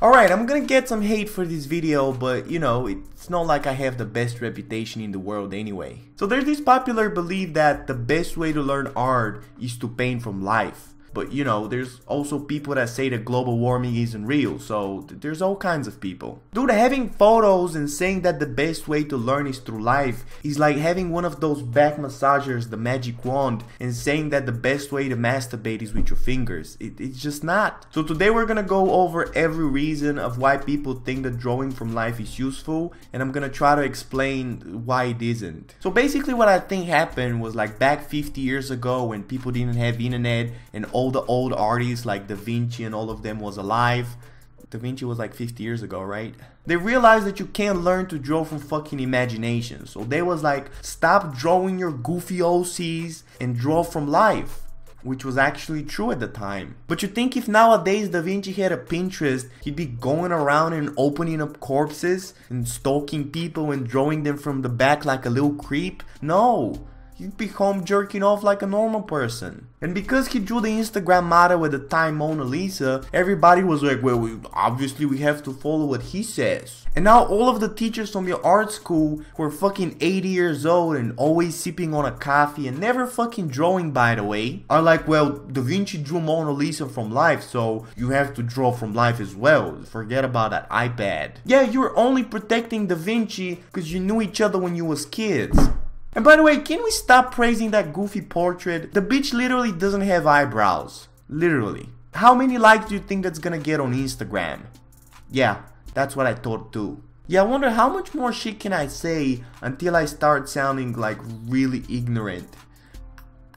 Alright, I'm gonna get some hate for this video, but you know, it's not like I have the best reputation in the world anyway. So there's this popular belief that the best way to learn art is to paint from life. But you know, there's also people that say that global warming isn't real, so there's all kinds of people. Dude, having photos and saying that the best way to learn is through life is like having one of those back massagers, the magic wand, and saying that the best way to masturbate is with your fingers. It's just not. So today we're gonna go over every reason of why people think that drawing from life is useful, and I'm gonna try to explain why it isn't. So basically what I think happened was like back 50 years ago when people didn't have internet and all the old artists like Da Vinci and all of them was alive. Da Vinci was like 50 years ago, right? They realized that you can't learn to draw from fucking imagination. So they was like, stop drawing your goofy OCs and draw from life. Which was actually true at the time. But you think if nowadays Da Vinci had a Pinterest, he'd be going around and opening up corpses and stalking people and drawing them from the back like a little creep? No. He'd be home jerking off like a normal person. And because he drew the Instagram model at the time, Mona Lisa, everybody was like, well, obviously we have to follow what he says. And now all of the teachers from your art school who are fucking 80 years old and always sipping on a coffee and never fucking drawing, by the way, are like, well, Da Vinci drew Mona Lisa from life, so you have to draw from life as well. Forget about that iPad. Yeah, you're only protecting Da Vinci because you knew each other when you was kids. And by the way, can we stop praising that goofy portrait? The bitch literally doesn't have eyebrows. Literally. How many likes do you think that's gonna get on Instagram? Yeah, that's what I thought too. Yeah, I wonder how much more shit can I say until I start sounding like really ignorant.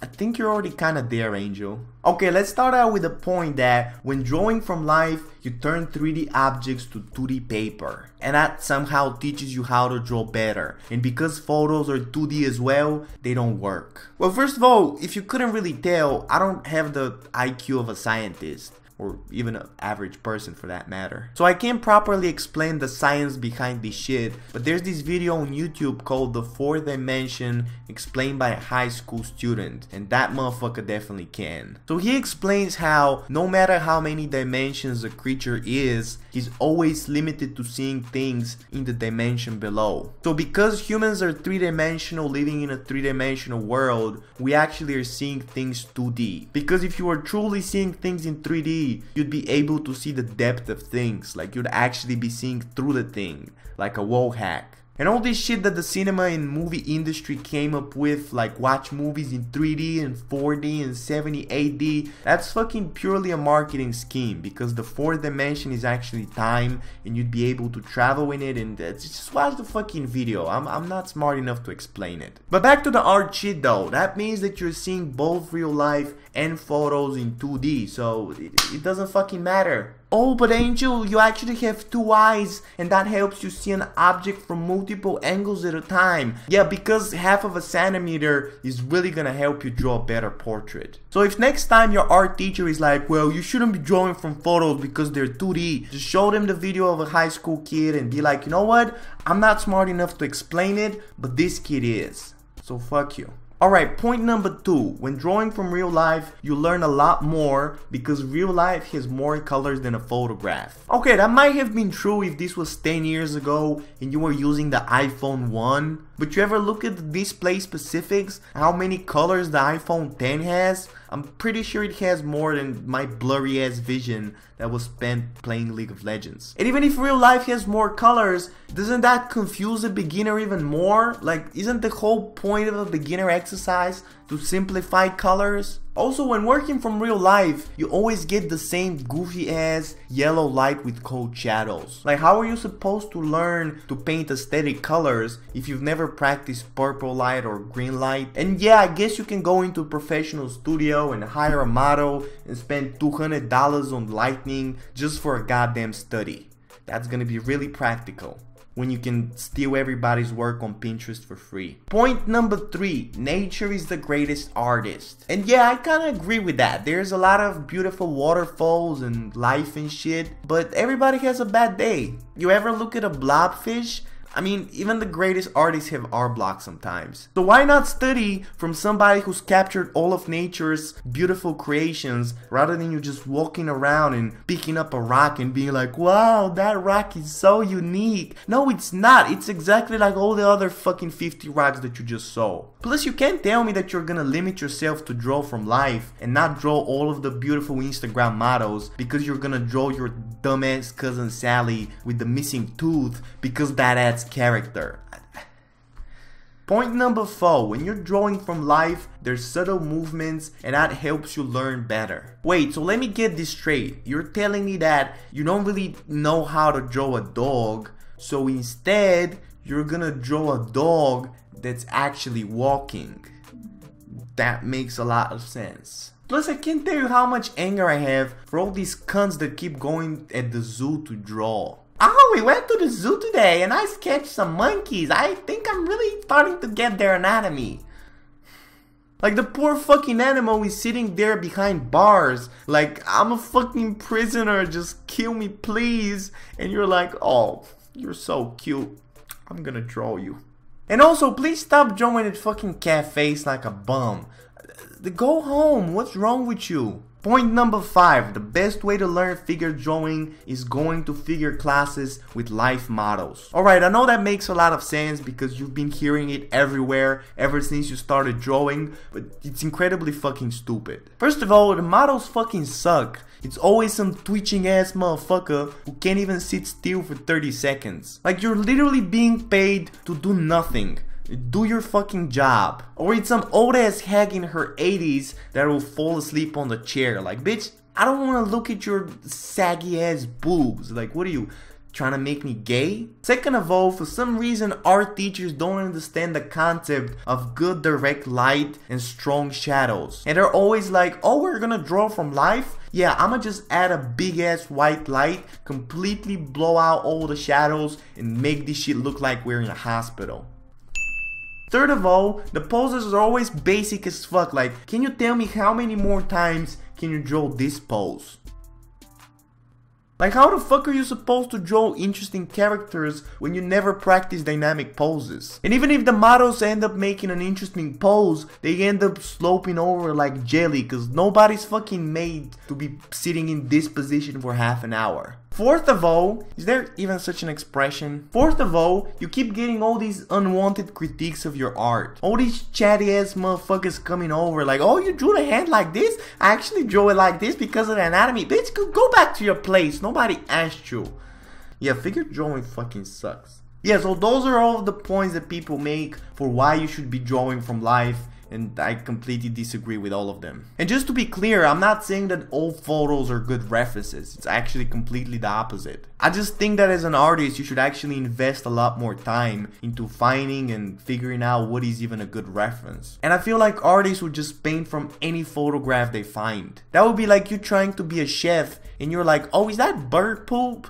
I think you're already kinda there, Angel. Okay, let's start out with the point that when drawing from life, you turn 3D objects to 2D paper. And that somehow teaches you how to draw better. And because photos are 2D as well, they don't work. Well, first of all, if you couldn't really tell, I don't have the IQ of a scientist. Or even an average person for that matter. So I can't properly explain the science behind this shit, but there's this video on YouTube called The Fourth Dimension explained by a high school student, and that motherfucker definitely can. So he explains how no matter how many dimensions a creature is, he's always limited to seeing things in the dimension below. So because humans are three-dimensional, living in a three-dimensional world, we actually are seeing things 2D. Because if you were truly seeing things in 3D, you'd be able to see the depth of things, like you'd actually be seeing through the thing, like a wall hack. And all this shit that the cinema and movie industry came up with, like watch movies in 3D and 4D and 78D, that's fucking purely a marketing scheme, because the fourth dimension is actually time and you'd be able to travel in it, and just watch the fucking video. I'm not smart enough to explain it. But back to the art shit though, that means that you're seeing both real life and photos in 2D, so it doesn't fucking matter. Oh, but Angel, you actually have two eyes and that helps you see an object from multiple angles at a time. Yeah, because half of a centimeter is really gonna help you draw a better portrait. So if next time your art teacher is like, well, you shouldn't be drawing from photos because they're 2D, just show them the video of a high school kid and be like, you know what? I'm not smart enough to explain it, but this kid is. So fuck you. Alright, point number 2. When drawing from real life, you learn a lot more because real life has more colors than a photograph. Okay, that might have been true if this was 10 years ago and you were using the iPhone 1. But you ever look at the display specifics, how many colors the iPhone 10 has? I'm pretty sure it has more than my blurry ass vision that was spent playing League of Legends. And even if real life has more colors, doesn't that confuse a beginner even more? Like, isn't the whole point of a beginner exercise to simplify colors? Also, when working from real life, you always get the same goofy ass yellow light with cold shadows. Like, how are you supposed to learn to paint aesthetic colors if you've never practiced purple light or green light? And yeah, I guess you can go into a professional studio and hire a model and spend $200 on lighting just for a goddamn study. That's gonna be really practical when you can steal everybody's work on Pinterest for free. Point number 3, nature is the greatest artist. And yeah, I kinda agree with that. There's a lot of beautiful waterfalls and life and shit, but everybody has a bad day. You ever look at a blobfish? I mean, even the greatest artists have art blocks sometimes. So why not study from somebody who's captured all of nature's beautiful creations rather than you just walking around and picking up a rock and being like, wow, that rock is so unique. No, it's not. It's exactly like all the other fucking 50 rocks that you just saw. Plus, you can't tell me that you're gonna limit yourself to draw from life and not draw all of the beautiful Instagram models because you're gonna draw your dumbass cousin Sally with the missing tooth because that adds character. Point number 4, when you're drawing from life, there's subtle movements and that helps you learn better. Wait, so let me get this straight. You're telling me that you don't really know how to draw a dog, so instead you're gonna draw a dog that's actually walking. That makes a lot of sense. Plus, I can't tell you how much anger I have for all these cunts that keep going at the zoo to draw. Oh, we went to the zoo today and I sketched some monkeys. I think I'm really starting to get their anatomy. Like, the poor fucking animal is sitting there behind bars. Like, I'm a fucking prisoner, just kill me please. And you're like, oh, you're so cute. I'm gonna draw you. And also, please stop drawing at fucking cafes like a bum. Go home, what's wrong with you? Point number 5, the best way to learn figure drawing is going to figure classes with life models. Alright, I know that makes a lot of sense because you've been hearing it everywhere ever since you started drawing, but it's incredibly fucking stupid. First of all, the models fucking suck. It's always some twitching ass motherfucker who can't even sit still for 30 seconds. Like, you're literally being paid to do nothing. Do your fucking job. Or it's some old ass hag in her 80s that will fall asleep on the chair. Like, bitch, I don't want to look at your saggy ass boobs. Like, what are you, trying to make me gay? Second of all, for some reason art teachers don't understand the concept of good direct light and strong shadows. And they're always like, oh, we're gonna draw from life? Yeah, I'ma just add a big ass white light, completely blow out all the shadows and make this shit look like we're in a hospital. Third of all, the poses are always basic as fuck. Like, can you tell me how many more times can you draw this pose? Like, how the fuck are you supposed to draw interesting characters when you never practice dynamic poses? And even if the models end up making an interesting pose, they end up sloping over like jelly because nobody's fucking made to be sitting in this position for half an hour. Fourth of all, is there even such an expression? Fourth of all, you keep getting all these unwanted critiques of your art. All these chatty ass motherfuckers coming over like, oh, you drew the hand like this? I actually drew it like this because of the anatomy. Bitch, go back to your place. Nobody asked you. Yeah, figure drawing fucking sucks. Yeah, so those are all of the points that people make for why you should be drawing from life. And I completely disagree with all of them. And just to be clear, I'm not saying that all photos are good references. It's actually completely the opposite. I just think that as an artist, you should actually invest a lot more time into finding and figuring out what is even a good reference. And I feel like artists would just paint from any photograph they find. That would be like you trying to be a chef and you're like, oh, is that bird poop?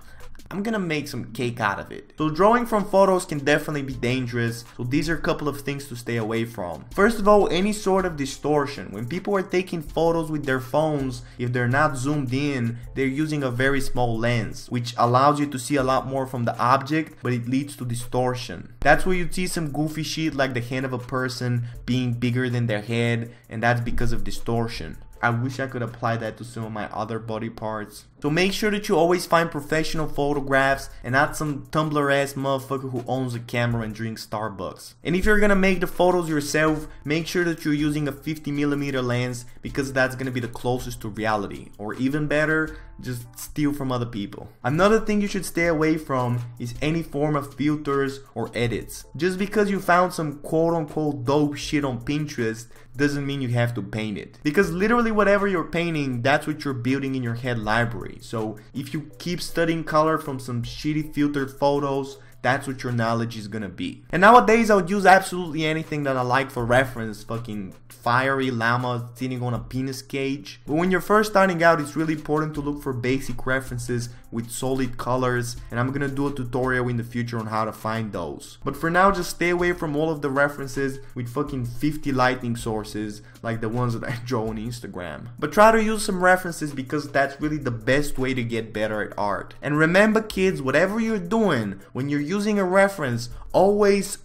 I'm gonna make some cake out of it. So drawing from photos can definitely be dangerous, so these are a couple of things to stay away from. First of all, any sort of distortion. When people are taking photos with their phones, if they're not zoomed in, they're using a very small lens, which allows you to see a lot more from the object, but it leads to distortion. That's where you see some goofy shit like the hand of a person being bigger than their head, and that's because of distortion. I wish I could apply that to some of my other body parts. So make sure that you always find professional photographs and not some Tumblr ass motherfucker who owns a camera and drinks Starbucks. And if you're gonna make the photos yourself, make sure that you're using a 50mm lens because that's gonna be the closest to reality. Or even better, just steal from other people. Another thing you should stay away from is any form of filters or edits. Just because you found some quote-unquote dope shit on Pinterest doesn't mean you have to paint it. Because literally whatever you're painting, that's what you're building in your head library. So if you keep studying color from some shitty filtered photos, that's what your knowledge is gonna be. And nowadays I would use absolutely anything that I like for reference. Fucking fiery llama sitting on a penis cage. But when you're first starting out, it's really important to look for basic references with solid colors, and I'm gonna do a tutorial in the future on how to find those. But for now, just stay away from all of the references with fucking 50 lighting sources like the ones that I draw on Instagram. But try to use some references because that's really the best way to get better at art. And remember kids, whatever you're doing, when you're using a reference, always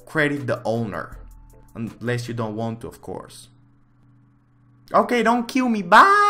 credit the owner. Unless you don't want to, of course. Okay, don't kill me. Bye!